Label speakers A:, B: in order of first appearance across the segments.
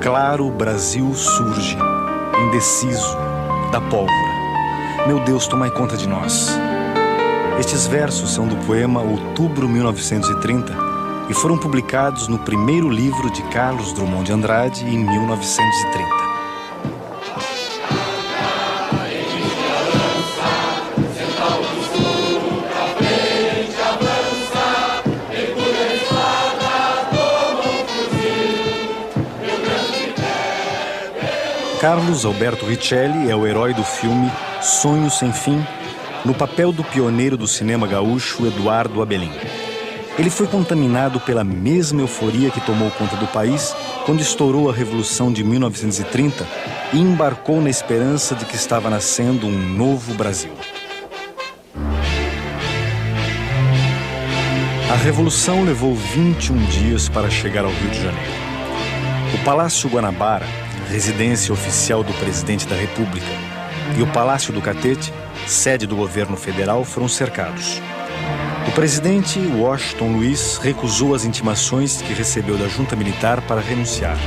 A: claro o Brasil surge, indeciso, da pólvora. Meu Deus, tomai conta de nós. Estes versos são do poema Outubro 1930 e foram publicados no primeiro livro de Carlos Drummond de Andrade em 1930. Carlos Alberto Richelli é o herói do filme Sonho Sem Fim, no papel do pioneiro do cinema gaúcho Eduardo Abelim. Ele foi contaminado pela mesma euforia que tomou conta do país quando estourou a Revolução de 1930 e embarcou na esperança de que estava nascendo um novo Brasil. A Revolução levou 21 dias para chegar ao Rio de Janeiro. O Palácio Guanabara, residência oficial do presidente da República, e o Palácio do Catete, sede do governo federal, foram cercados. O presidente Washington Luiz recusou as intimações que recebeu da junta militar para renunciar.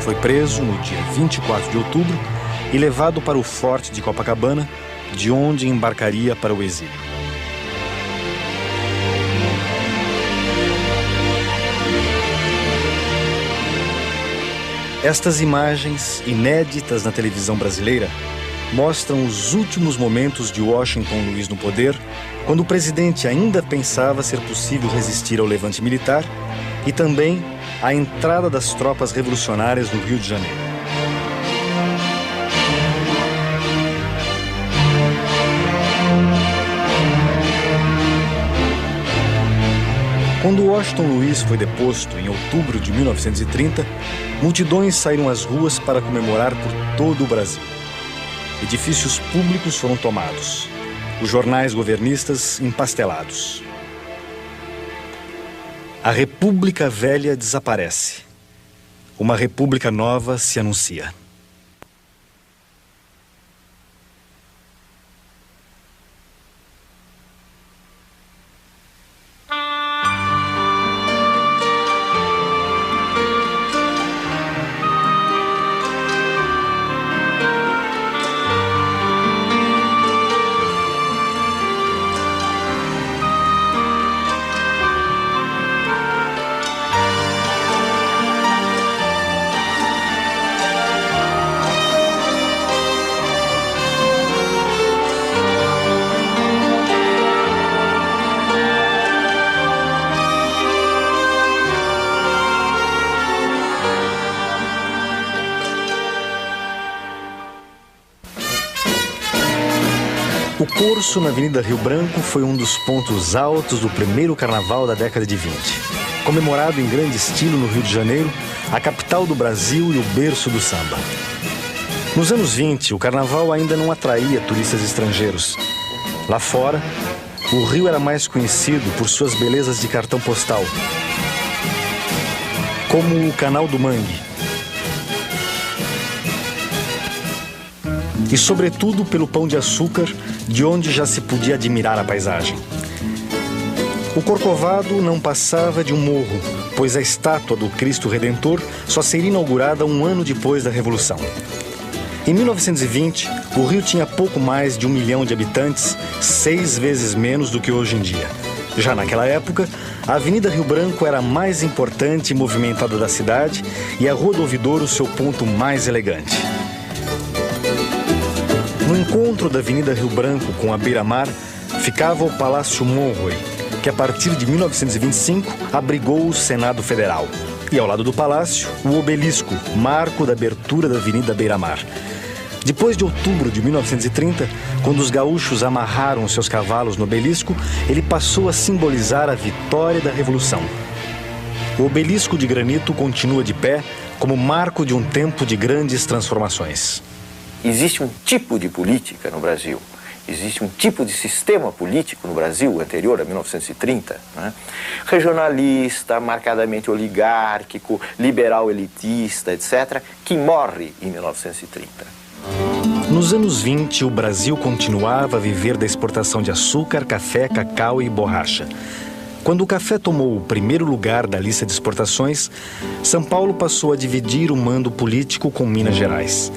A: Foi preso no dia 24 de outubro e levado para o Forte de Copacabana, de onde embarcaria para o exílio. Estas imagens, inéditas na televisão brasileira, mostram os últimos momentos de Washington Luiz no poder, quando o presidente ainda pensava ser possível resistir ao levante militar e também a entrada das tropas revolucionárias no Rio de Janeiro. Quando Washington Luiz foi deposto em outubro de 1930, multidões saíram às ruas para comemorar por todo o Brasil. Edifícios públicos foram tomados, os jornais governistas empastelados. A República Velha desaparece. Uma República Nova se anuncia. O Corso na Avenida Rio Branco foi um dos pontos altos do primeiro carnaval da década de 20. Comemorado em grande estilo no Rio de Janeiro, a capital do Brasil e o berço do samba. Nos anos 20, o carnaval ainda não atraía turistas estrangeiros. Lá fora, o Rio era mais conhecido por suas belezas de cartão postal, como o Canal do Mangue. E, sobretudo, pelo Pão de Açúcar, de onde já se podia admirar a paisagem. O Corcovado não passava de um morro, pois a estátua do Cristo Redentor só seria inaugurada um ano depois da Revolução. Em 1920, o Rio tinha pouco mais de 1 milhão de habitantes, 6 vezes menos do que hoje em dia. Já naquela época, a Avenida Rio Branco era a mais importante e movimentada da cidade e a Rua do Ouvidouro seu ponto mais elegante. No encontro da Avenida Rio Branco com a Beira-Mar, ficava o Palácio Monroe, que a partir de 1925 abrigou o Senado Federal. E ao lado do palácio, o Obelisco, marco da abertura da Avenida Beira-Mar. Depois de outubro de 1930, quando os gaúchos amarraram seus cavalos no Obelisco, ele passou a simbolizar a vitória da Revolução. O Obelisco de granito continua de pé como marco de um tempo de grandes transformações.
B: Existe um tipo de política no Brasil, existe um tipo de sistema político no Brasil anterior a 1930, né? Regionalista, marcadamente oligárquico, liberal elitista, etc., que morre em 1930.
A: Nos anos 20, o Brasil continuava a viver da exportação de açúcar, café, cacau e borracha. Quando o café tomou o primeiro lugar da lista de exportações, São Paulo passou a dividir o mando político com Minas Gerais.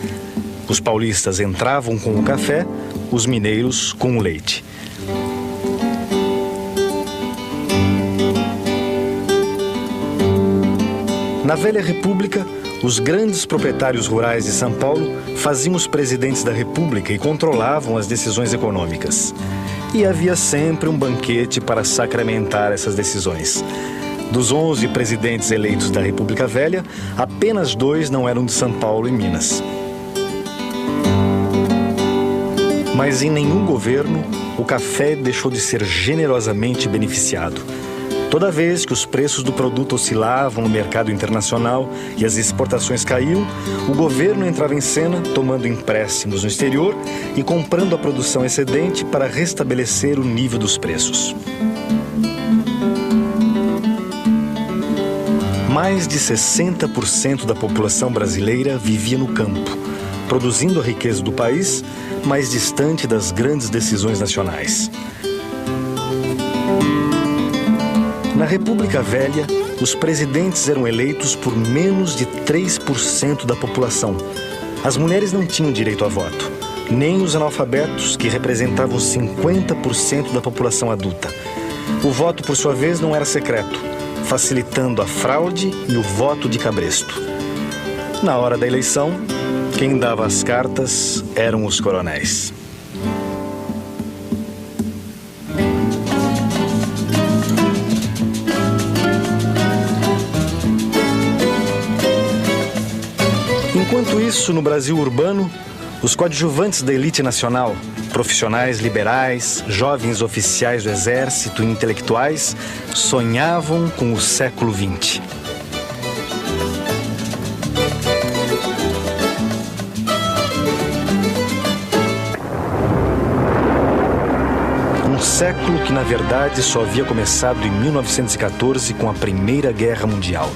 A: Os paulistas entravam com o café, os mineiros com o leite. Na velha República, os grandes proprietários rurais de São Paulo faziam os presidentes da República e controlavam as decisões econômicas. E havia sempre um banquete para sacramentar essas decisões. Dos 11 presidentes eleitos da República Velha, apenas 2 não eram de São Paulo e Minas. Mas em nenhum governo, o café deixou de ser generosamente beneficiado. Toda vez que os preços do produto oscilavam no mercado internacional e as exportações caíam, o governo entrava em cena tomando empréstimos no exterior e comprando a produção excedente para restabelecer o nível dos preços. Mais de 60% da população brasileira vivia no campo, produzindo a riqueza do país, mais distante das grandes decisões nacionais. Na República Velha, os presidentes eram eleitos por menos de 3% da população. As mulheres não tinham direito a voto, nem os analfabetos, que representavam 50% da população adulta. O voto, por sua vez, não era secreto, facilitando a fraude e o voto de cabresto. Na hora da eleição, quem dava as cartas eram os coronéis. Enquanto isso, no Brasil urbano, os coadjuvantes da elite nacional, profissionais liberais, jovens oficiais do exército e intelectuais, sonhavam com o século XX. Um século que, na verdade, só havia começado em 1914 com a Primeira Guerra Mundial.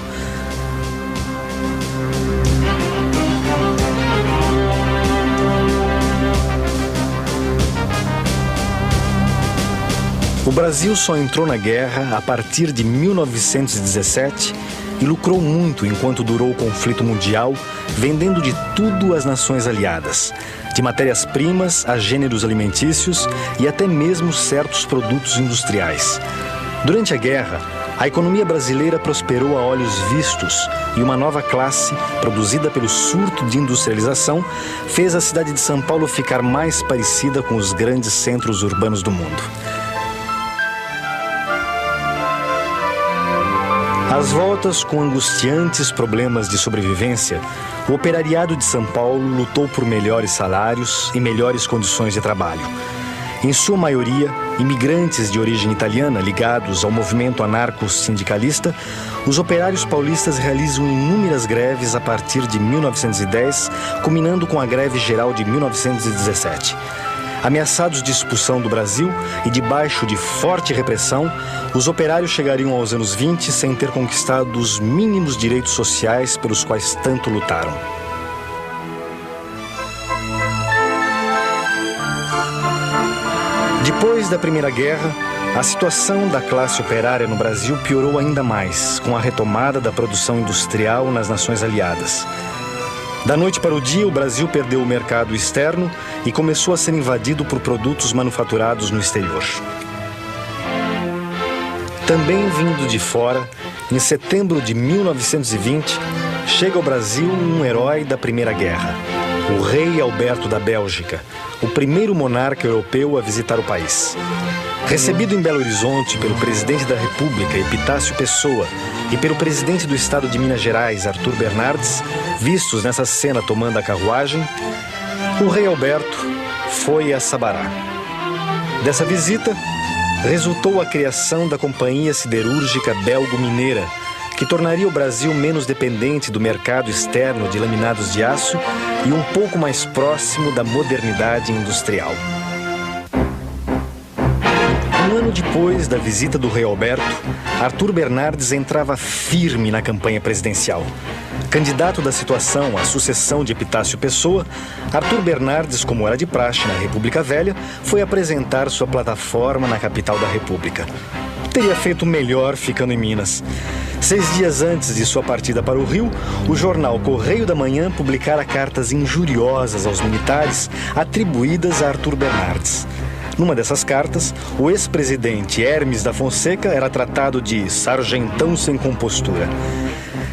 A: O Brasil só entrou na guerra a partir de 1917 e lucrou muito enquanto durou o conflito mundial, vendendo de tudo às nações aliadas, de matérias-primas a gêneros alimentícios e até mesmo certos produtos industriais. Durante a guerra, a economia brasileira prosperou a olhos vistos e uma nova classe, produzida pelo surto de industrialização, fez a cidade de São Paulo ficar mais parecida com os grandes centros urbanos do mundo. Às voltas com angustiantes problemas de sobrevivência, o operariado de São Paulo lutou por melhores salários e melhores condições de trabalho. Em sua maioria, imigrantes de origem italiana ligados ao movimento anarco-sindicalista, os operários paulistas realizam inúmeras greves a partir de 1910, culminando com a Greve Geral de 1917. Ameaçados de expulsão do Brasil e debaixo de forte repressão, os operários chegariam aos anos 20 sem ter conquistado os mínimos direitos sociais pelos quais tanto lutaram. Depois da Primeira Guerra, a situação da classe operária no Brasil piorou ainda mais, com a retomada da produção industrial nas nações aliadas. Da noite para o dia, o Brasil perdeu o mercado externo e começou a ser invadido por produtos manufaturados no exterior. Também vindo de fora, em setembro de 1920, chega ao Brasil um herói da Primeira Guerra, o rei Alberto da Bélgica, o primeiro monarca europeu a visitar o país. Recebido em Belo Horizonte pelo presidente da República, Epitácio Pessoa, e pelo presidente do estado de Minas Gerais, Arthur Bernardes, vistos nessa cena tomando a carruagem, o rei Alberto foi a Sabará. Dessa visita, resultou a criação da Companhia Siderúrgica Belgo-Mineira, que tornaria o Brasil menos dependente do mercado externo de laminados de aço e um pouco mais próximo da modernidade industrial. Um ano depois da visita do rei Alberto, Arthur Bernardes entrava firme na campanha presidencial. Candidato da situação à sucessão de Epitácio Pessoa, Arthur Bernardes, como era de praxe na República Velha, foi apresentar sua plataforma na capital da República. teria feito melhor ficando em Minas. 6 dias antes de sua partida para o Rio, o jornal Correio da Manhã publicara cartas injuriosas aos militares atribuídas a Arthur Bernardes. Numa dessas cartas, o ex-presidente Hermes da Fonseca era tratado de sargentão sem compostura.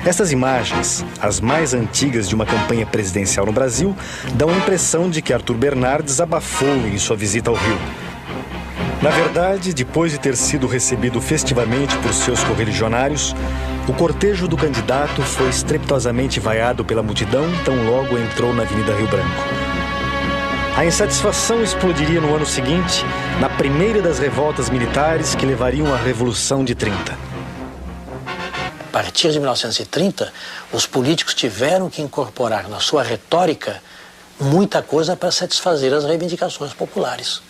A: Estas imagens, as mais antigas de uma campanha presidencial no Brasil, dão a impressão de que Arthur Bernardes abafou em sua visita ao Rio. Na verdade, depois de ter sido recebido festivamente por seus correligionários, o cortejo do candidato foi estrepitosamente vaiado pela multidão tão logo entrou na Avenida Rio Branco. A insatisfação explodiria no ano seguinte, na primeira das revoltas militares que levariam à Revolução de 30.
C: A partir de 1930, os políticos tiveram que incorporar na sua retórica muita coisa para satisfazer as reivindicações populares.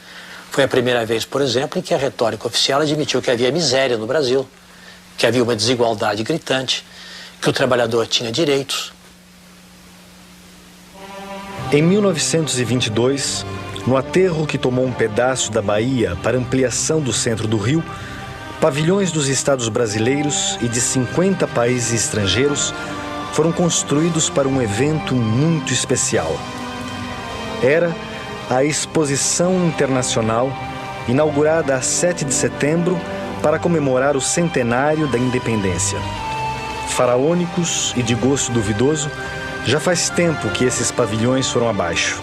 C: Foi a primeira vez, por exemplo, em que a retórica oficial admitiu que havia miséria no Brasil, que havia uma desigualdade gritante, que o trabalhador tinha direitos.
A: Em 1922, no aterro que tomou um pedaço da Bahia para ampliação do centro do Rio, pavilhões dos estados brasileiros e de 50 países estrangeiros foram construídos para um evento muito especial. Era a Exposição Internacional, inaugurada a 7 de setembro para comemorar o centenário da independência. Faraônicos e de gosto duvidoso, já faz tempo que esses pavilhões foram abaixo.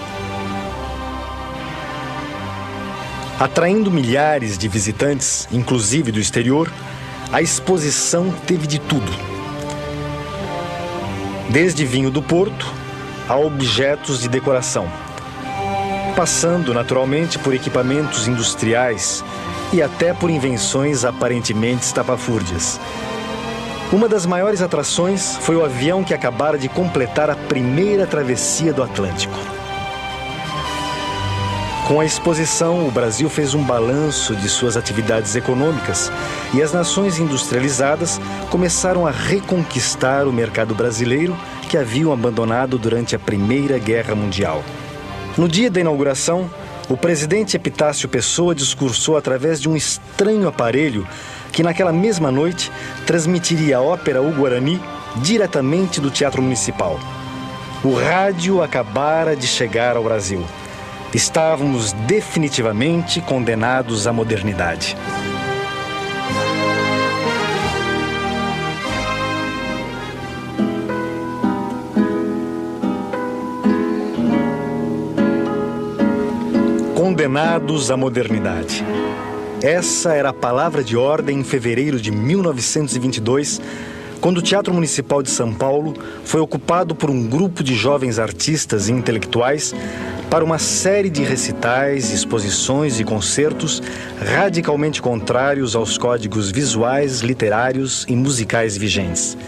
A: Atraindo milhares de visitantes, inclusive do exterior, a exposição teve de tudo. Desde vinho do Porto a objetos de decoração, passando naturalmente por equipamentos industriais e até por invenções aparentemente estapafúrdias. Uma das maiores atrações foi o avião que acabara de completar a primeira travessia do Atlântico. Com a exposição, o Brasil fez um balanço de suas atividades econômicas e as nações industrializadas começaram a reconquistar o mercado brasileiro que haviam abandonado durante a Primeira Guerra Mundial. No dia da inauguração, o presidente Epitácio Pessoa discursou através de um estranho aparelho que naquela mesma noite transmitiria a ópera O Guarani diretamente do Teatro Municipal. O rádio acabara de chegar ao Brasil. Estávamos definitivamente condenados à modernidade. Condenados à modernidade. Essa era a palavra de ordem em fevereiro de 1922, quando o Teatro Municipal de São Paulo foi ocupado por um grupo de jovens artistas e intelectuais para uma série de recitais, exposições e concertos radicalmente contrários aos códigos visuais, literários e musicais vigentes.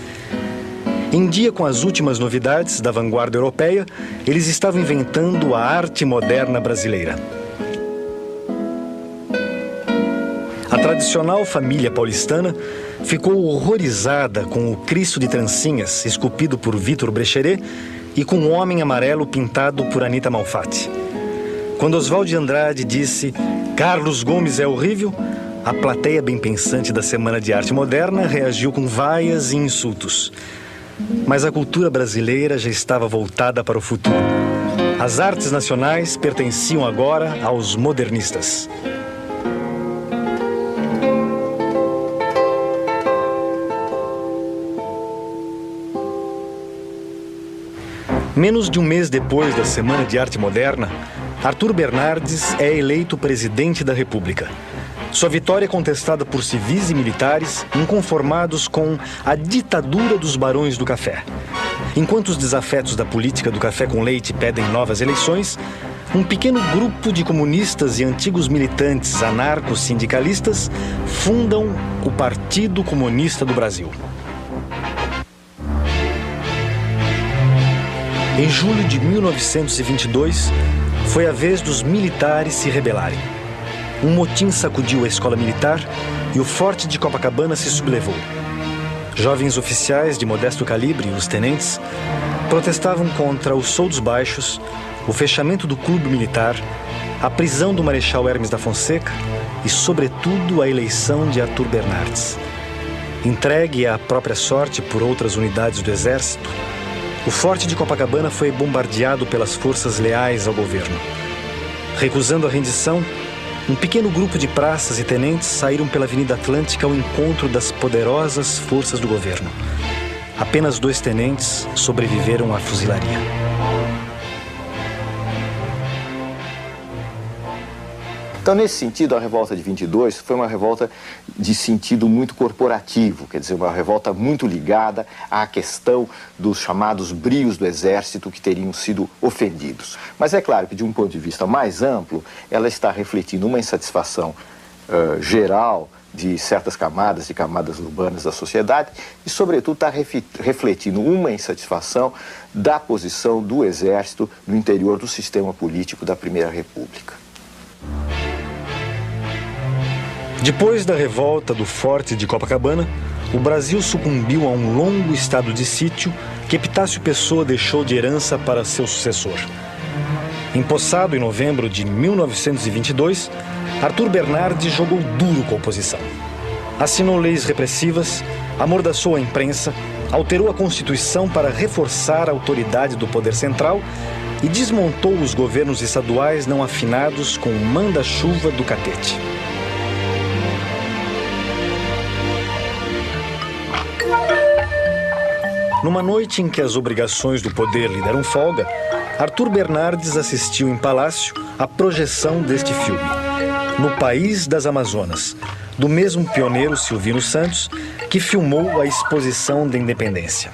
A: Em dia com as últimas novidades da vanguarda europeia, eles estavam inventando a arte moderna brasileira. A tradicional família paulistana ficou horrorizada com o Cristo de trancinhas, esculpido por Vitor Brecheret, e com um homem amarelo pintado por Anita Malfatti. Quando Oswald de Andrade disse "Carlos Gomes é horrível", a plateia bem pensante da Semana de Arte Moderna reagiu com vaias e insultos. Mas a cultura brasileira já estava voltada para o futuro. As artes nacionais pertenciam agora aos modernistas. Menos de um mês depois da Semana de Arte Moderna, Arthur Bernardes é eleito presidente da República. Sua vitória é contestada por civis e militares inconformados com a ditadura dos barões do café. Enquanto os desafetos da política do café com leite pedem novas eleições, um pequeno grupo de comunistas e antigos militantes anarco-sindicalistas fundam o Partido Comunista do Brasil. Em julho de 1922, foi a vez dos militares se rebelarem. Um motim sacudiu a escola militar e o forte de Copacabana se sublevou. Jovens oficiais de modesto calibre, os tenentes, protestavam contra os soldos baixos, o fechamento do clube militar a prisão do Marechal Hermes da Fonseca e, sobretudo, a eleição de Arthur Bernardes. Entregue à própria sorte por outras unidades do Exército, o forte de Copacabana foi bombardeado pelas forças leais ao governo. Recusando a rendição, um pequeno grupo de praças e tenentes saíram pela Avenida Atlântica ao encontro das poderosas forças do governo. Apenas 2 tenentes sobreviveram à fuzilaria.
B: Então, nesse sentido, a revolta de 22 foi uma revolta de sentido muito corporativo, quer dizer, uma revolta muito ligada à questão dos chamados brios do exército que teriam sido ofendidos. Mas é claro que, de um ponto de vista mais amplo, ela está refletindo uma insatisfação geral de certas camadas e camadas urbanas da sociedade e, sobretudo, está refletindo uma insatisfação da posição do exército no interior do sistema político da Primeira República.
A: Depois da revolta do Forte de Copacabana, o Brasil sucumbiu a um longo estado de sítio que Epitácio Pessoa deixou de herança para seu sucessor. Empossado em novembro de 1922, Arthur Bernardes jogou duro com a oposição. Assinou leis repressivas, amordaçou a imprensa, alterou a Constituição para reforçar a autoridade do poder central e desmontou os governos estaduais não afinados com o manda-chuva do catete. Numa noite em que as obrigações do poder lhe deram folga, Arthur Bernardes assistiu em palácio à projeção deste filme, No País das Amazonas, do mesmo pioneiro Silvino Santos, que filmou a exposição da independência.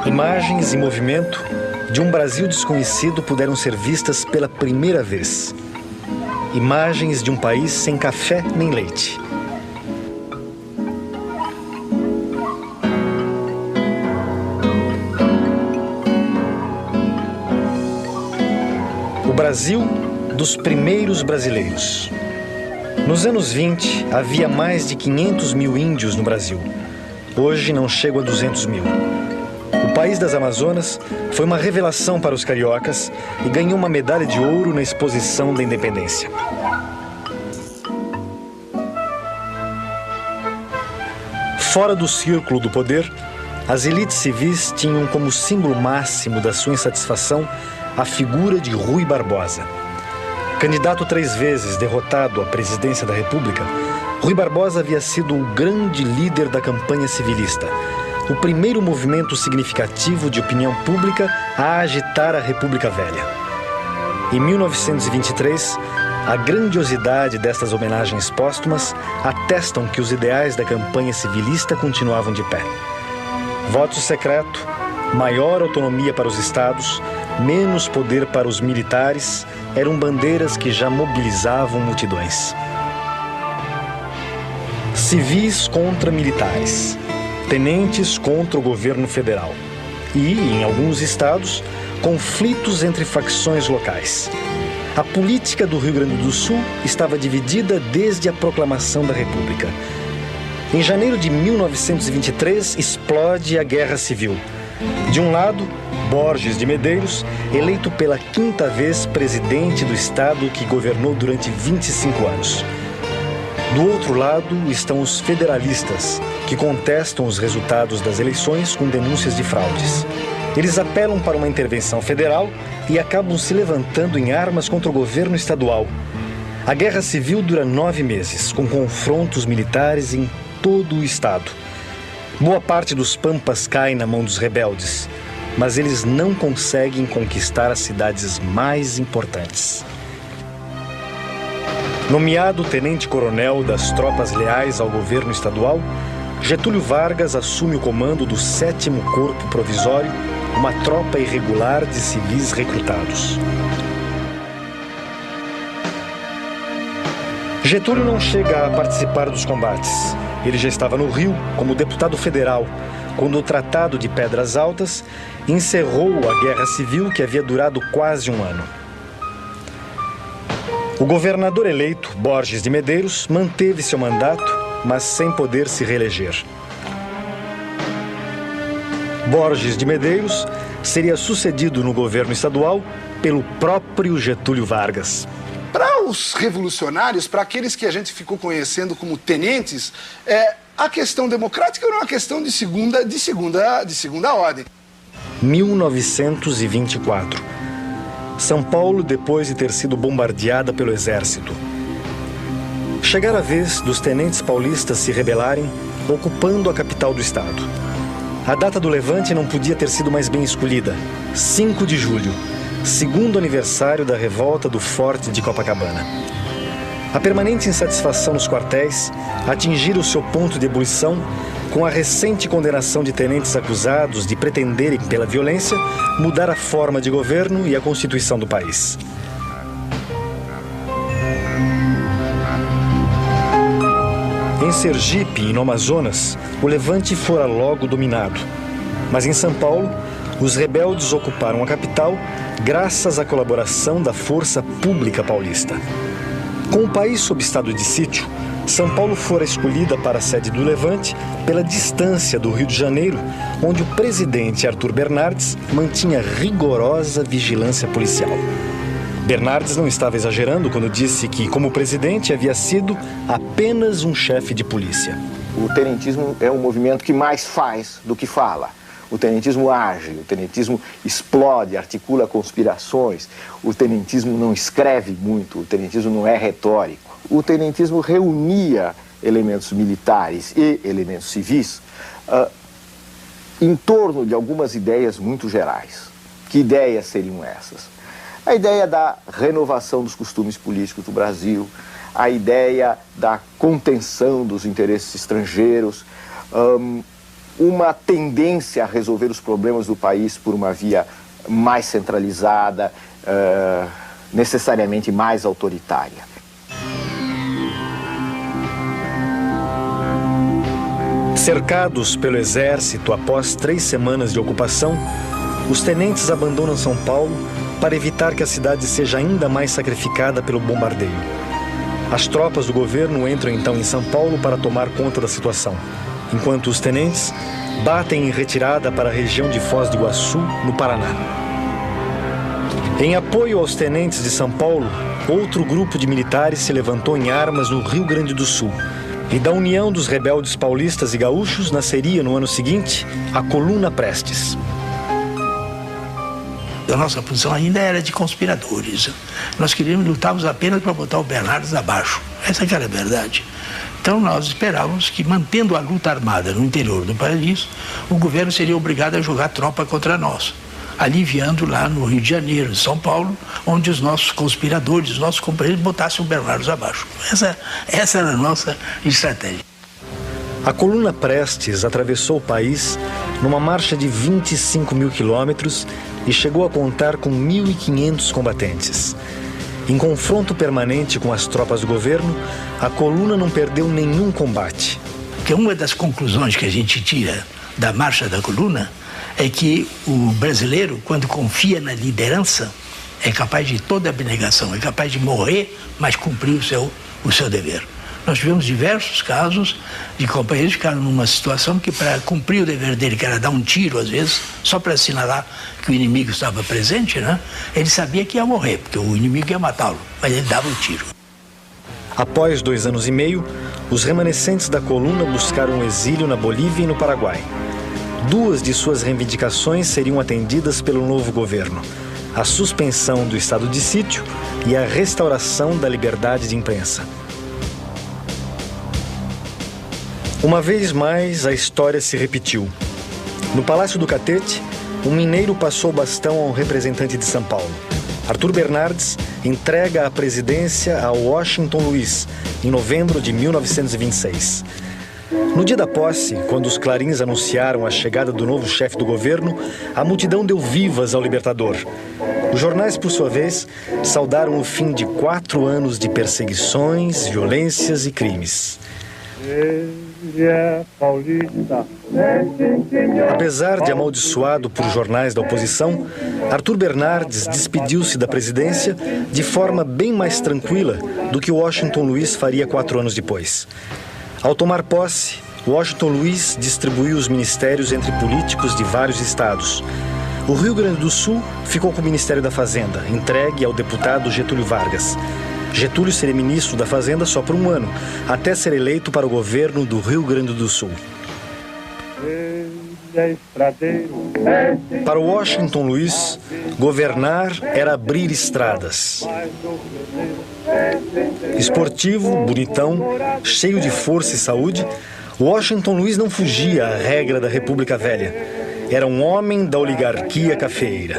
A: Imagens em movimento de um Brasil desconhecido puderam ser vistas pela primeira vez. Imagens de um país sem café nem leite. O Brasil dos primeiros brasileiros. Nos anos 20, havia mais de 500 mil índios no Brasil. Hoje não chegam a 200 mil. O País das Amazonas foi uma revelação para os cariocas e ganhou uma medalha de ouro na exposição da independência. Fora do círculo do poder, as elites civis tinham como símbolo máximo da sua insatisfação a figura de Rui Barbosa. Candidato 3 vezes derrotado à presidência da República, Rui Barbosa havia sido o grande líder da campanha civilista, o primeiro movimento significativo de opinião pública a agitar a República Velha. Em 1923, a grandiosidade destas homenagens póstumas atestam que os ideais da campanha civilista continuavam de pé. Voto secreto, maior autonomia para os estados, menos poder para os militares, eram bandeiras que já mobilizavam multidões. Civis contra militares, tenentes contra o governo federal e, em alguns estados, conflitos entre facções locais. A política do Rio Grande do Sul estava dividida desde a proclamação da República. Em janeiro de 1923, explode a Guerra Civil. De um lado, Borges de Medeiros, eleito pela 5ª vez presidente do estado que governou durante 25 anos. Do outro lado estão os federalistas, que contestam os resultados das eleições com denúncias de fraudes. Eles apelam para uma intervenção federal e acabam se levantando em armas contra o governo estadual. A Guerra Civil dura 9 meses, com confrontos militares em todo o estado. Boa parte dos pampas cai na mão dos rebeldes, mas eles não conseguem conquistar as cidades mais importantes. Nomeado tenente-coronel das tropas leais ao governo estadual, Getúlio Vargas assume o comando do 7º Corpo Provisório, uma tropa irregular de civis recrutados. Getúlio não chega a participar dos combates. Ele já estava no Rio como deputado federal, quando o Tratado de Pedras Altas encerrou a Guerra Civil que havia durado quase um ano. O governador eleito, Borges de Medeiros, manteve seu mandato, mas sem poder se reeleger. Borges de Medeiros seria sucedido no governo estadual pelo próprio Getúlio Vargas.
D: Para os revolucionários, para aqueles que a gente ficou conhecendo como tenentes, a questão democrática era uma questão de segunda ordem.
A: 1924. São Paulo, depois de ter sido bombardeada pelo exército. Chegara a vez dos tenentes paulistas se rebelarem, ocupando a capital do estado. A data do levante não podia ter sido mais bem escolhida. 5 de julho, segundo aniversário da revolta do Forte de Copacabana. A permanente insatisfação nos quartéis atingira o seu ponto de ebulição com a recente condenação de tenentes acusados de pretenderem, pela violência, mudar a forma de governo e a constituição do país. Em Sergipe e no Amazonas, o levante fora logo dominado. Mas em São Paulo, os rebeldes ocuparam a capital graças à colaboração da Força Pública Paulista. Com o país sob estado de sítio, São Paulo fora escolhida para a sede do levante pela distância do Rio de Janeiro, onde o presidente Arthur Bernardes mantinha rigorosa vigilância policial. Bernardes não estava exagerando quando disse que, como presidente, havia sido apenas um chefe de polícia.
B: O tenentismo é um movimento que mais faz do que fala. O tenentismo age, o tenentismo explode, articula conspirações. O tenentismo não escreve muito, o tenentismo não é retórico. O tenentismo reunia elementos militares e elementos civis em torno de algumas ideias muito gerais. Que ideias seriam essas? A ideia da renovação dos costumes políticos do Brasil, a ideia da contenção dos interesses estrangeiros, uma tendência a resolver os problemas do país por uma via mais centralizada, necessariamente mais autoritária.
A: Cercados pelo exército após 3 semanas de ocupação, os tenentes abandonam São Paulo para evitar que a cidade seja ainda mais sacrificada pelo bombardeio. As tropas do governo entram então em São Paulo para tomar conta da situação, enquanto os tenentes batem em retirada para a região de Foz do Iguaçu, no Paraná. Em apoio aos tenentes de São Paulo, outro grupo de militares se levantou em armas no Rio Grande do Sul. E da união dos rebeldes paulistas e gaúchos nasceria no ano seguinte a Coluna Prestes.
E: A nossa posição ainda era de conspiradores. Nós lutávamos apenas para botar o Bernardes abaixo. Essa que era a verdade. Então nós esperávamos que, mantendo a luta armada no interior do país, o governo seria obrigado a jogar tropa contra nós, aliviando lá no Rio de Janeiro, em São Paulo, onde os nossos conspiradores, os nossos companheiros botassem o Bernardes abaixo. Essa era a nossa estratégia.
A: A Coluna Prestes atravessou o país numa marcha de 25 mil quilômetros e chegou a contar com 1.500 combatentes. Em confronto permanente com as tropas do governo, a coluna não perdeu nenhum combate.
E: Porque uma das conclusões que a gente tira da marcha da coluna é que o brasileiro, quando confia na liderança, é capaz de toda abnegação, é capaz de morrer, mas cumprir o seu dever. Nós tivemos diversos casos de companheiros que ficaram numa situação que, para cumprir o dever dele, que era dar um tiro, às vezes, só para assinalar que o inimigo estava presente, né? Ele sabia que ia morrer, porque o inimigo ia matá-lo, mas ele dava o tiro.
A: Após 2 anos e meio, os remanescentes da coluna buscaram um exílio na Bolívia e no Paraguai. 2 de suas reivindicações seriam atendidas pelo novo governo: a suspensão do estado de sítio e a restauração da liberdade de imprensa. Uma vez mais, a história se repetiu. No Palácio do Catete, um mineiro passou o bastão a um representante de São Paulo. Arthur Bernardes entrega a presidência a Washington Luiz, em novembro de 1926. No dia da posse, quando os clarins anunciaram a chegada do novo chefe do governo, a multidão deu vivas ao libertador. Os jornais, por sua vez, saudaram o fim de 4 anos de perseguições, violências e crimes. Apesar de amaldiçoado por jornais da oposição, Arthur Bernardes despediu-se da presidência de forma bem mais tranquila do que Washington Luiz faria 4 anos depois. Ao tomar posse, Washington Luiz distribuiu os ministérios entre políticos de vários estados. O Rio Grande do Sul ficou com o Ministério da Fazenda, entregue ao deputado Getúlio Vargas. Getúlio seria ministro da Fazenda só por um ano, até ser eleito para o governo do Rio Grande do Sul. Para Washington Luiz, governar era abrir estradas. Esportivo, bonitão, cheio de força e saúde, Washington Luiz não fugia à regra da República Velha. Era um homem da oligarquia cafeeira.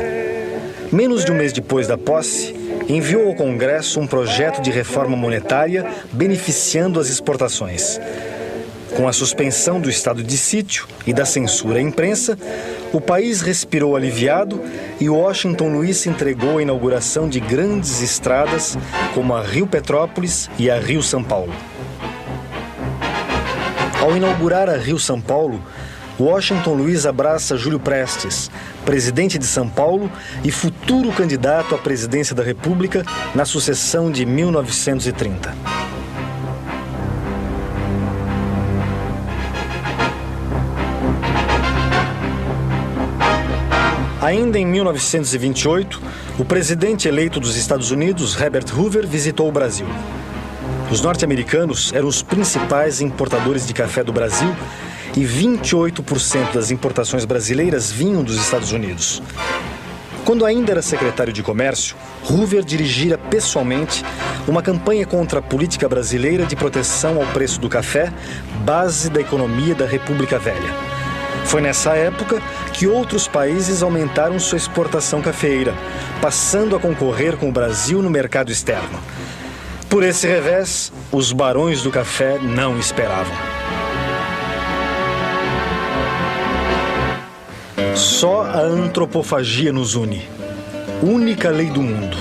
A: Menos de um mês depois da posse, enviou ao Congresso um projeto de reforma monetária beneficiando as exportações. Com a suspensão do estado de sítio e da censura à imprensa, o país respirou aliviado e Washington Luiz se entregou à inauguração de grandes estradas como a Rio Petrópolis e a Rio São Paulo. Ao inaugurar a Rio São Paulo, Washington Luiz abraça Júlio Prestes, presidente de São Paulo e futuro candidato à presidência da República na sucessão de 1930. Ainda em 1928, o presidente eleito dos Estados Unidos, Herbert Hoover, visitou o Brasil. Os norte-americanos eram os principais importadores de café do Brasil e 28% das importações brasileiras vinham dos Estados Unidos. Quando ainda era secretário de Comércio, Hoover dirigira pessoalmente uma campanha contra a política brasileira de proteção ao preço do café, base da economia da República Velha. Foi nessa época que outros países aumentaram sua exportação cafeeira, passando a concorrer com o Brasil no mercado externo. Por esse revés, os barões do café não esperavam. Só a antropofagia nos une. Única lei do mundo.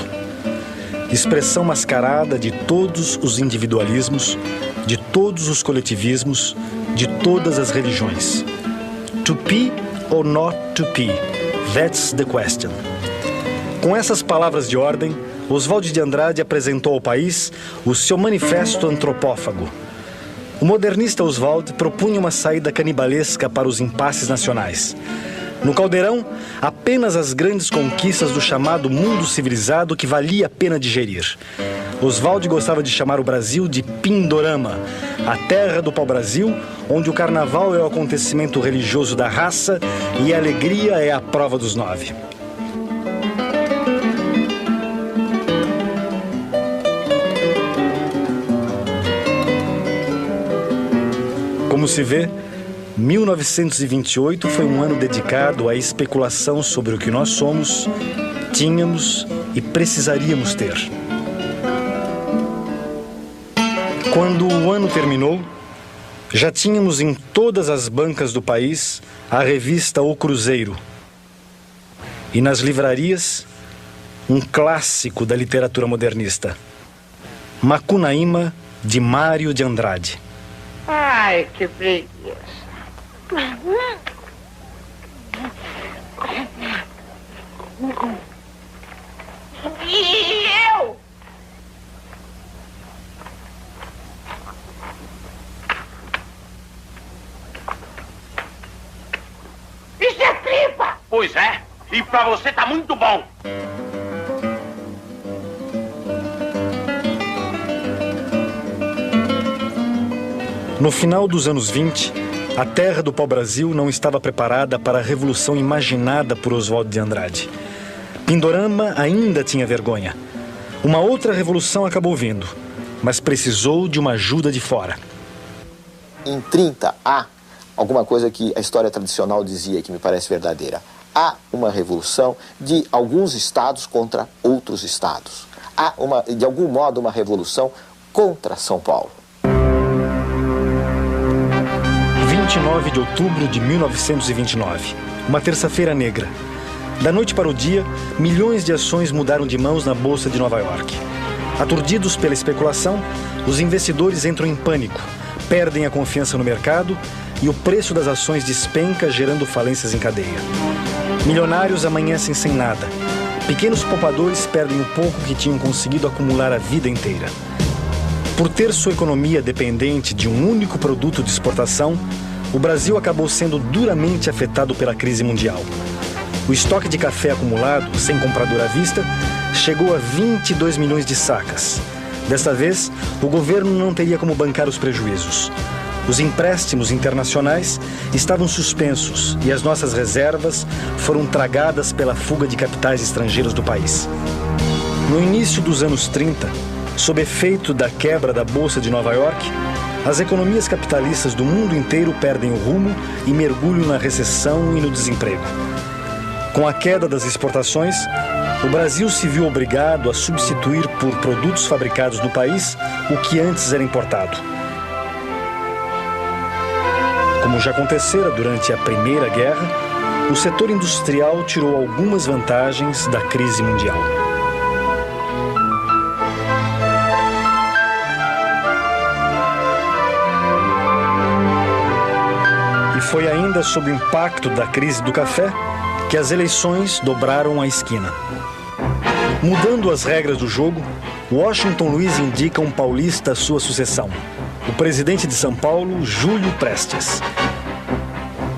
A: Expressão mascarada de todos os individualismos, de todos os coletivismos, de todas as religiões. To pee or not to pee? That's the question. Com essas palavras de ordem, Oswald de Andrade apresentou ao país o seu manifesto antropófago. O modernista Oswald propunha uma saída canibalesca para os impasses nacionais. No caldeirão, apenas as grandes conquistas do chamado mundo civilizado que valia a pena digerir. Oswald gostava de chamar o Brasil de Pindorama, a terra do pau-brasil, onde o carnaval é o acontecimento religioso da raça e a alegria é a prova dos 9. Como se vê, 1928 foi um ano dedicado à especulação sobre o que nós somos, tínhamos e precisaríamos ter. Quando o ano terminou, já tínhamos em todas as bancas do país a revista O Cruzeiro. E nas livrarias, um clássico da literatura modernista, Macunaíma, de Mário de Andrade.
F: Ai, que preguiça. E eu? Isso é tripa!
G: Pois é, e pra você tá muito bom.
A: No final dos anos 20, a terra do pau-brasil não estava preparada para a revolução imaginada por Oswald de Andrade. Pindorama ainda tinha vergonha. Uma outra revolução acabou vindo, mas precisou de uma ajuda de fora.
B: Em 30 há alguma coisa que a história tradicional dizia que me parece verdadeira. Há uma revolução de alguns estados contra outros estados. Há, de algum modo, uma revolução contra São Paulo.
A: 29 de outubro de 1929, uma terça-feira negra. Da noite para o dia, milhões de ações mudaram de mãos na Bolsa de Nova York. Aturdidos pela especulação, os investidores entram em pânico, perdem a confiança no mercado e o preço das ações despenca, gerando falências em cadeia. Milionários amanhecem sem nada. Pequenos poupadores perdem o pouco que tinham conseguido acumular a vida inteira. Por ter sua economia dependente de um único produto de exportação, o Brasil acabou sendo duramente afetado pela crise mundial. O estoque de café acumulado, sem comprador à vista, chegou a 22 milhões de sacas. Desta vez, o governo não teria como bancar os prejuízos. Os empréstimos internacionais estavam suspensos e as nossas reservas foram tragadas pela fuga de capitais estrangeiros do país. No início dos anos 30, sob efeito da quebra da Bolsa de Nova York, as economias capitalistas do mundo inteiro perdem o rumo e mergulham na recessão e no desemprego. Com a queda das exportações, o Brasil se viu obrigado a substituir por produtos fabricados no país o que antes era importado. Como já acontecera durante a Primeira Guerra, o setor industrial tirou algumas vantagens da crise mundial. E foi ainda sob o impacto da crise do café que as eleições dobraram a esquina. Mudando as regras do jogo, Washington Luiz indica um paulista à sua sucessão, o presidente de São Paulo, Júlio Prestes.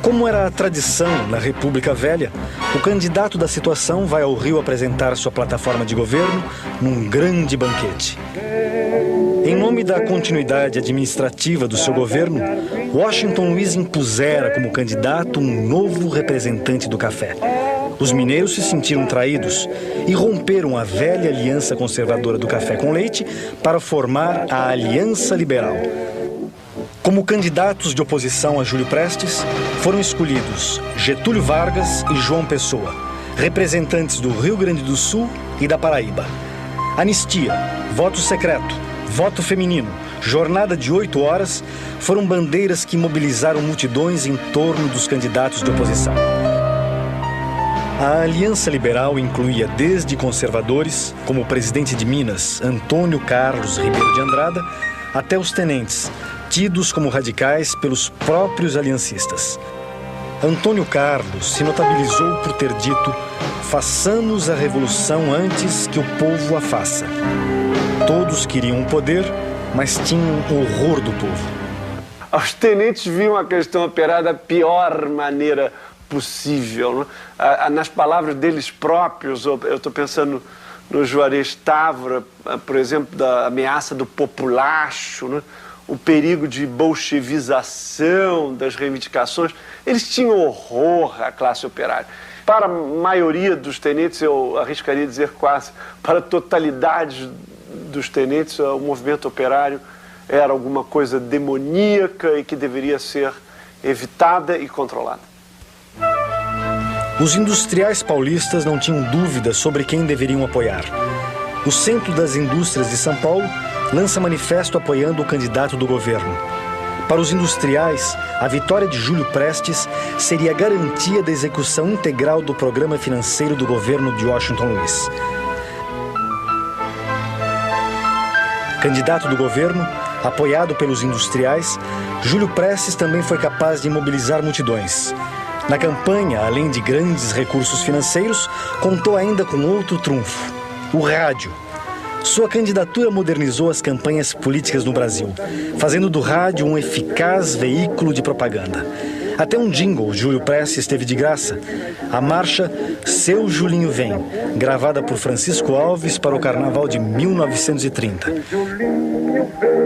A: Como era a tradição na República Velha, o candidato da situação vai ao Rio apresentar sua plataforma de governo num grande banquete. Em nome da continuidade administrativa do seu governo, Washington Luiz impusera como candidato um novo representante do café. Os mineiros se sentiram traídos e romperam a velha aliança conservadora do café com leite para formar a Aliança Liberal. Como candidatos de oposição a Júlio Prestes, foram escolhidos Getúlio Vargas e João Pessoa, representantes do Rio Grande do Sul e da Paraíba. Anistia, voto secreto, voto feminino, jornada de 8 horas foram bandeiras que mobilizaram multidões em torno dos candidatos de oposição. A Aliança Liberal incluía desde conservadores, como o presidente de Minas, Antônio Carlos Ribeiro de Andrada, até os tenentes, tidos como radicais pelos próprios aliancistas. Antônio Carlos se notabilizou por ter dito: façamos a revolução antes que o povo a faça. Todos queriam o poder, mas tinham horror do povo.
H: Os tenentes viam a questão operar da pior maneira possível, né? Nas palavras deles próprios, eu estou pensando no Juarez Távora, por exemplo, da ameaça do populacho, né? O perigo de bolchevização das reivindicações. Eles tinham horror à classe operária. Para a maioria dos tenentes, eu arriscaria dizer quase, para a totalidade dos tenentes, o movimento operário era alguma coisa demoníaca e que deveria ser evitada e controlada.
A: Os industriais paulistas não tinham dúvida sobre quem deveriam apoiar. O Centro das Indústrias de São Paulo lança manifesto apoiando o candidato do governo. Para os industriais, a vitória de Júlio Prestes seria a garantia da execução integral do programa financeiro do governo de Washington Luiz. Candidato do governo, apoiado pelos industriais, Júlio Prestes também foi capaz de mobilizar multidões. Na campanha, além de grandes recursos financeiros, contou ainda com outro trunfo: o rádio. Sua candidatura modernizou as campanhas políticas no Brasil, fazendo do rádio um eficaz veículo de propaganda. Até um jingle Júlio Prestes teve de graça: a marcha Seu Julinho Vem, gravada por Francisco Alves para o Carnaval de 1930. Seu Julinho vem,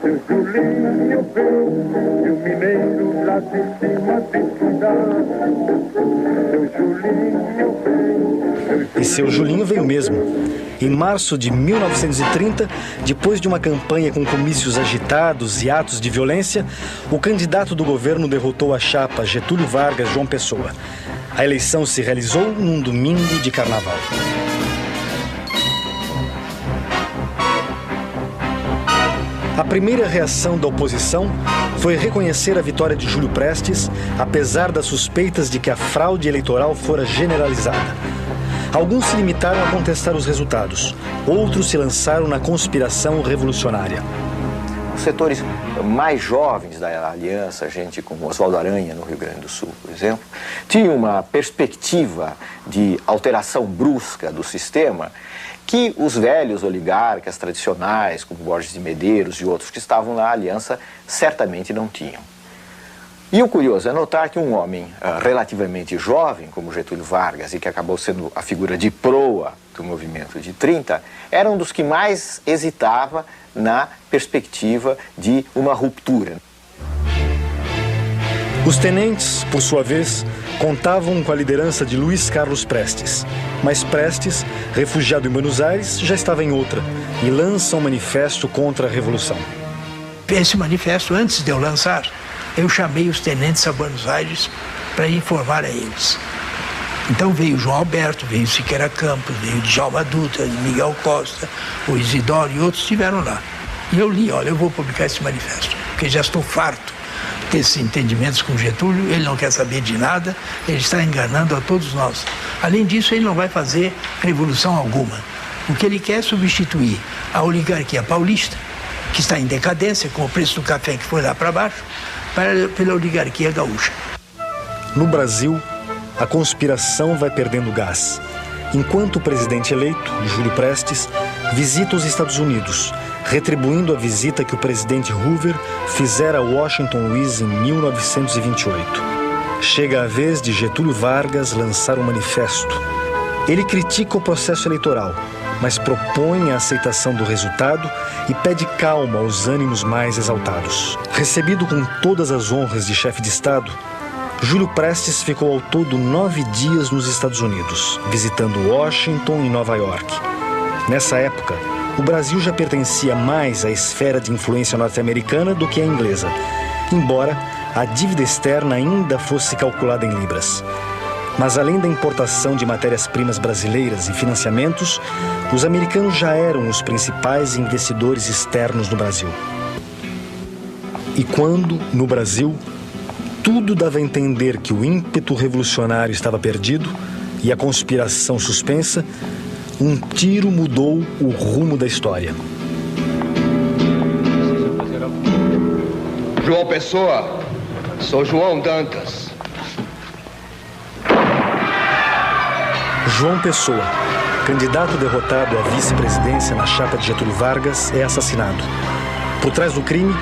A: seu Julinho vem, e o mineiro lá de cima tem cuidado. Seu Julinho vem. E seu Julinho veio mesmo. Em março de 1930, depois de uma campanha com comícios agitados e atos de violência, o candidato do governo derrotou a chapa Getúlio Vargas João Pessoa. A eleição se realizou num domingo de carnaval. A primeira reação da oposição foi reconhecer a vitória de Júlio Prestes, apesar das suspeitas de que a fraude eleitoral fora generalizada. Alguns se limitaram a contestar os resultados, outros se lançaram na conspiração revolucionária.
B: Os setores mais jovens da aliança, gente como Oswaldo Aranha, no Rio Grande do Sul, por exemplo, tinham uma perspectiva de alteração brusca do sistema que os velhos oligarcas tradicionais, como Borges de Medeiros e outros que estavam na aliança, certamente não tinham. E o curioso é notar que um homem relativamente jovem, como Getúlio Vargas, e que acabou sendo a figura de proa do movimento de 30, era um dos que mais hesitava na perspectiva de uma ruptura.
A: Os tenentes, por sua vez, contavam com a liderança de Luiz Carlos Prestes. Mas Prestes, refugiado em Buenos Aires, já estava em outra e lança um manifesto contra a Revolução.
E: Esse manifesto, antes de eu lançar, eu chamei os tenentes a Buenos Aires para informar a eles. Então veio João Alberto, veio Siqueira Campos, veio Djalma Dutra, Miguel Costa, o Isidoro e outros estiveram lá. E eu li, olha, eu vou publicar esse manifesto, porque já estou farto desses entendimentos com Getúlio, ele não quer saber de nada, ele está enganando a todos nós. Além disso, ele não vai fazer revolução alguma. O que ele quer é substituir a oligarquia paulista, que está em decadência, com o preço do café que foi lá para baixo, pela oligarquia gaúcha.
A: No Brasil, a conspiração vai perdendo gás, enquanto o presidente eleito, Júlio Prestes, visita os Estados Unidos, retribuindo a visita que o presidente Hoover fizera a Washington Luiz em 1928. Chega a vez de Getúlio Vargas lançar um manifesto. Ele critica o processo eleitoral, mas propõe a aceitação do resultado e pede calma aos ânimos mais exaltados. Recebido com todas as honras de chefe de Estado, Júlio Prestes ficou ao todo 9 dias nos Estados Unidos, visitando Washington e Nova York. Nessa época, o Brasil já pertencia mais à esfera de influência norte-americana do que à inglesa, embora a dívida externa ainda fosse calculada em libras. Mas além da importação de matérias-primas brasileiras e financiamentos, os americanos já eram os principais investidores externos no Brasil. E quando, no Brasil, tudo dava a entender que o ímpeto revolucionário estava perdido e a conspiração suspensa, um tiro mudou o rumo da história.
I: João Pessoa, sou João Dantas.
A: João Pessoa, candidato derrotado à vice-presidência na chapa de Getúlio Vargas, é assassinado. Por trás do crime,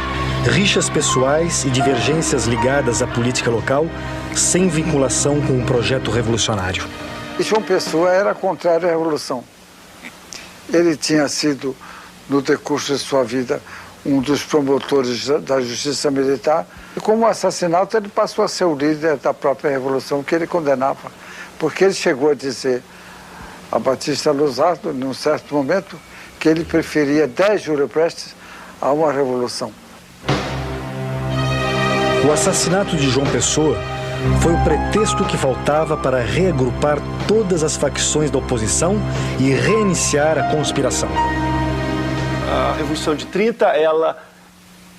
A: rixas pessoais e divergências ligadas à política local, sem vinculação com o projeto revolucionário.
J: E João Pessoa era contrário à Revolução. Ele tinha sido, no decurso de sua vida, um dos promotores da justiça militar. E como assassinato, ele passou a ser o líder da própria Revolução que ele condenava. Porque ele chegou a dizer a Batista Luzardo, num certo momento, que ele preferia 10 Júlio Prestes a uma revolução.
A: O assassinato de João Pessoa foi o pretexto que faltava para reagrupar todas as facções da oposição e reiniciar a conspiração.
H: A Revolução de 30, ela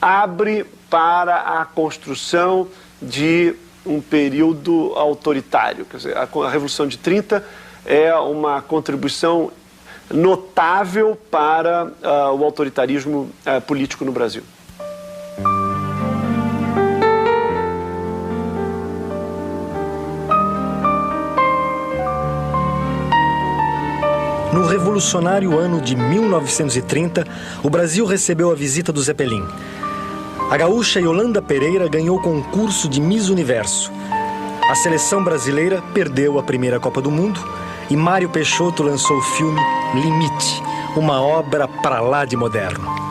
H: abre para a construção de um período autoritário. Quer dizer, a Revolução de 30 é uma contribuição notável para o autoritarismo político no Brasil.
A: No revolucionário ano de 1930, o Brasil recebeu a visita do Zeppelin. A gaúcha Yolanda Pereira ganhou o concurso de Miss Universo. A seleção brasileira perdeu a primeira Copa do Mundo e Mário Peixoto lançou o filme Limite, uma obra pra lá de moderno.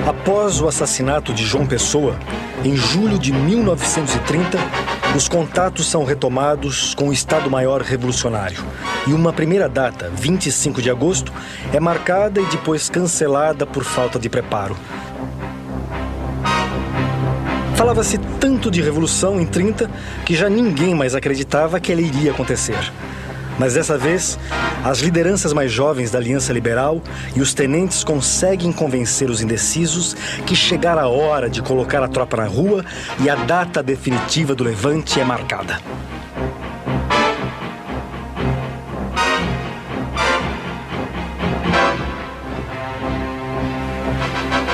A: Após o assassinato de João Pessoa, em julho de 1930, os contatos são retomados com o Estado-Maior Revolucionário. E uma primeira data, 25 de agosto, é marcada e depois cancelada por falta de preparo. Falava-se tanto de revolução em 30 que já ninguém mais acreditava que ela iria acontecer. Mas dessa vez, as lideranças mais jovens da Aliança Liberal e os tenentes conseguem convencer os indecisos que chegara a hora de colocar a tropa na rua e a data definitiva do levante é marcada.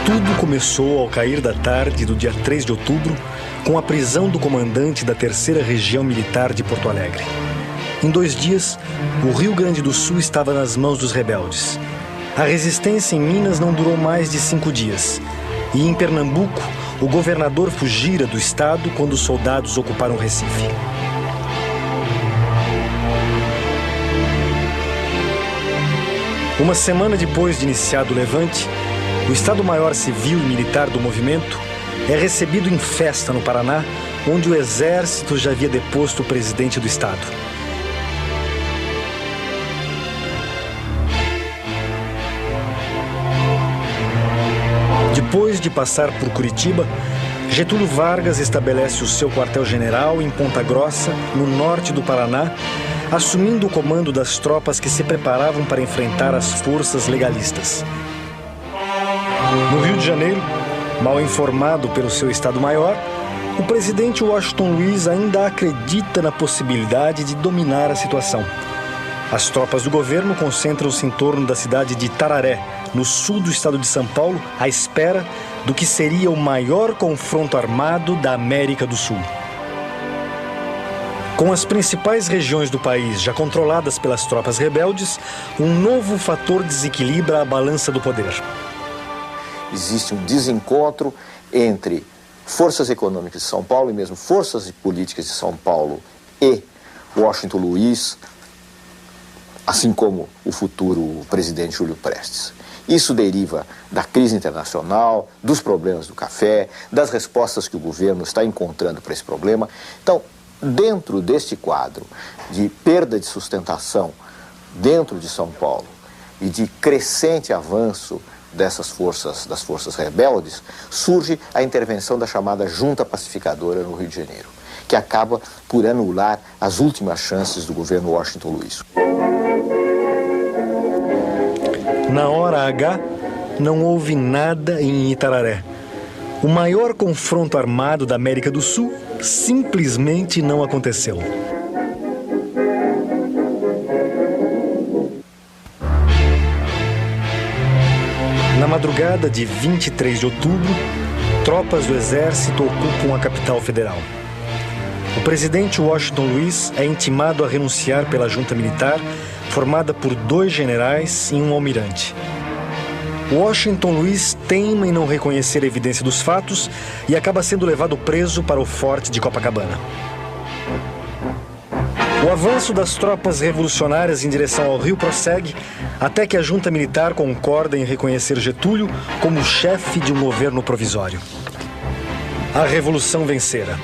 A: Tudo começou ao cair da tarde do dia 3 de outubro, com a prisão do comandante da 3ª Região Militar de Porto Alegre. Em 2 dias, o Rio Grande do Sul estava nas mãos dos rebeldes. A resistência em Minas não durou mais de 5 dias. E em Pernambuco, o governador fugira do estado quando os soldados ocuparam Recife. Uma semana depois de iniciado o levante, o Estado-Maior Civil e Militar do movimento é recebido em festa no Paraná, onde o Exército já havia deposto o presidente do Estado. Depois de passar por Curitiba, Getúlio Vargas estabelece o seu quartel-general em Ponta Grossa, no norte do Paraná, assumindo o comando das tropas que se preparavam para enfrentar as forças legalistas. No Rio de Janeiro, mal informado pelo seu Estado-Maior, o presidente Washington Luiz ainda acredita na possibilidade de dominar a situação. As tropas do governo concentram-se em torno da cidade de Itararé, no sul do estado de São Paulo, à espera do que seria o maior confronto armado da América do Sul. Com as principais regiões do país já controladas pelas tropas rebeldes, um novo fator desequilibra a balança do poder.
B: Existe um desencontro entre forças econômicas de São Paulo e mesmo forças políticas de São Paulo e Washington Luiz, assim como o futuro presidente Júlio Prestes. Isso deriva da crise internacional, dos problemas do café, das respostas que o governo está encontrando para esse problema. Então, dentro deste quadro de perda de sustentação dentro de São Paulo e de crescente avanço das forças rebeldes, surge a intervenção da chamada Junta Pacificadora no Rio de Janeiro, que acaba por anular as últimas chances do governo Washington Luiz.
A: Na hora H, não houve nada em Itararé. O maior confronto armado da América do Sul simplesmente não aconteceu. Na madrugada de 23 de outubro, tropas do Exército ocupam a capital federal. O presidente Washington Luiz é intimado a renunciar pela junta militar, formada por 2 generais e um almirante. Washington Luiz teima em não reconhecer a evidência dos fatos e acaba sendo levado preso para o forte de Copacabana. O avanço das tropas revolucionárias em direção ao Rio prossegue até que a junta militar concorda em reconhecer Getúlio como chefe de um governo provisório. A revolução vencera.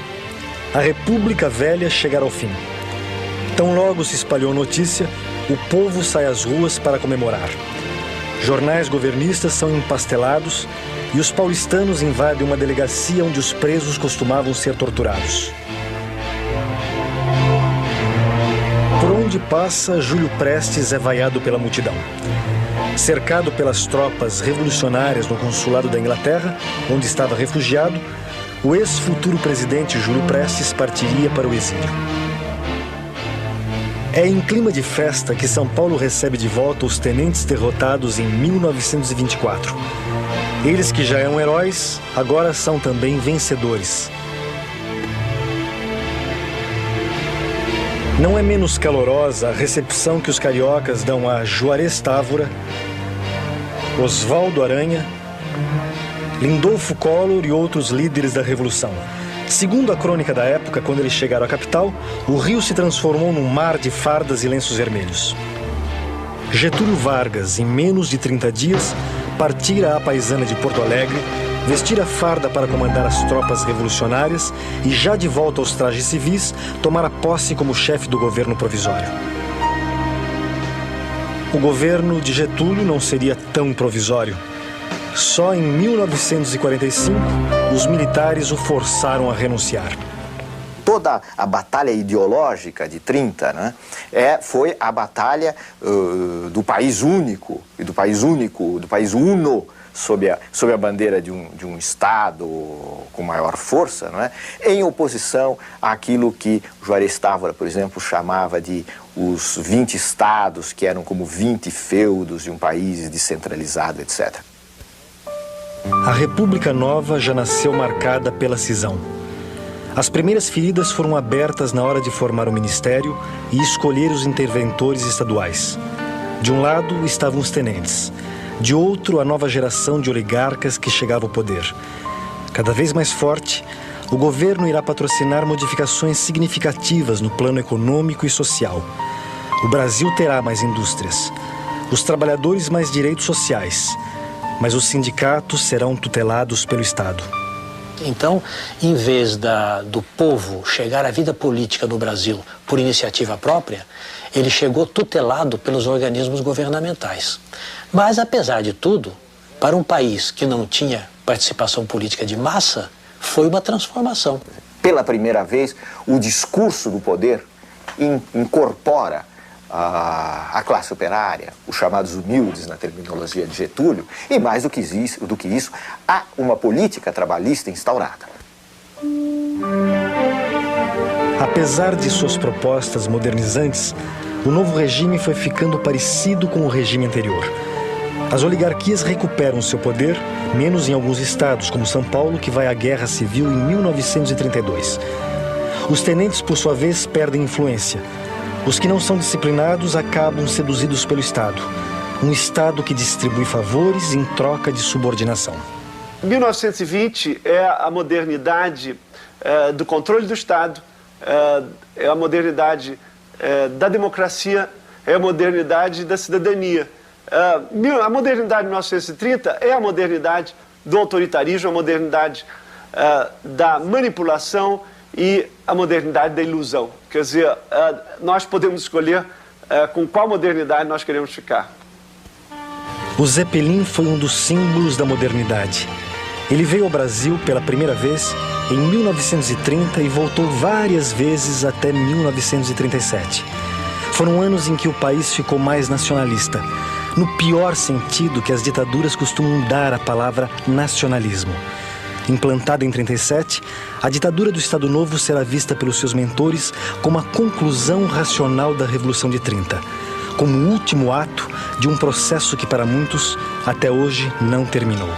A: A República Velha chegara ao fim. Tão logo se espalhou a notícia, o povo sai às ruas para comemorar. Jornais governistas são empastelados e os paulistanos invadem uma delegacia onde os presos costumavam ser torturados. Por onde passa, Júlio Prestes é vaiado pela multidão. Cercado pelas tropas revolucionárias no consulado da Inglaterra, onde estava refugiado, o ex-futuro presidente Júlio Prestes partiria para o exílio. É em clima de festa que São Paulo recebe de volta os tenentes derrotados em 1924. Eles que já eram heróis, agora são também vencedores. Não é menos calorosa a recepção que os cariocas dão a Juarez Távora, Oswaldo Aranha, Lindolfo Collor e outros líderes da Revolução. Segundo a crônica da época, quando eles chegaram à capital, o Rio se transformou num mar de fardas e lenços vermelhos. Getúlio Vargas, em menos de 30 dias, partira à paisana de Porto Alegre, vestira a farda para comandar as tropas revolucionárias e, já de volta aos trajes civis, tomara posse como chefe do governo provisório. O governo de Getúlio não seria tão provisório. Só em 1945, os militares o forçaram a renunciar.
B: Toda a batalha ideológica de 30, né, foi a batalha do país único, e do país uno, sob a bandeira de um Estado com maior força, não é? Em oposição àquilo que Juarez Távora, por exemplo, chamava de os 20 estados, que eram como 20 feudos de um país descentralizado, etc.
A: A República Nova já nasceu marcada pela cisão. As primeiras feridas foram abertas na hora de formar o ministério e escolher os interventores estaduais. De um lado estavam os tenentes, de outro a nova geração de oligarcas que chegava ao poder. Cada vez mais forte, o governo irá patrocinar modificações significativas no plano econômico e social. O Brasil terá mais indústrias, os trabalhadores mais direitos sociais, mas os sindicatos serão tutelados pelo Estado.
C: Então, em vez do povo chegar à vida política no Brasil por iniciativa própria, ele chegou tutelado pelos organismos governamentais. Mas, apesar de tudo, para um país que não tinha participação política de massa, foi uma transformação.
B: Pela primeira vez, o discurso do poder incorpora a classe operária, os chamados humildes na terminologia de Getúlio, e mais do que isso, há uma política trabalhista instaurada.
A: Apesar de suas propostas modernizantes, o novo regime foi ficando parecido com o regime anterior. As oligarquias recuperam seu poder, menos em alguns estados, como São Paulo, que vai à guerra civil em 1932. Os tenentes, por sua vez, perdem influência. Os que não são disciplinados acabam seduzidos pelo Estado. Um Estado que distribui favores em troca de subordinação.
H: 1920 é a modernidade do controle do Estado, é a modernidade da democracia, é a modernidade da cidadania. A modernidade de 1930 é a modernidade do autoritarismo, a modernidade da manipulação e a modernidade da ilusão. Quer dizer, nós podemos escolher com qual modernidade nós queremos ficar.
A: O Zeppelin foi um dos símbolos da modernidade. Ele veio ao Brasil pela primeira vez em 1930 e voltou várias vezes até 1937. Foram anos em que o país ficou mais nacionalista, no pior sentido que as ditaduras costumam dar à palavra nacionalismo. Implantada em 37, a ditadura do Estado Novo será vista pelos seus mentores como a conclusão racional da Revolução de 30, como o último ato de um processo que para muitos até hoje não terminou.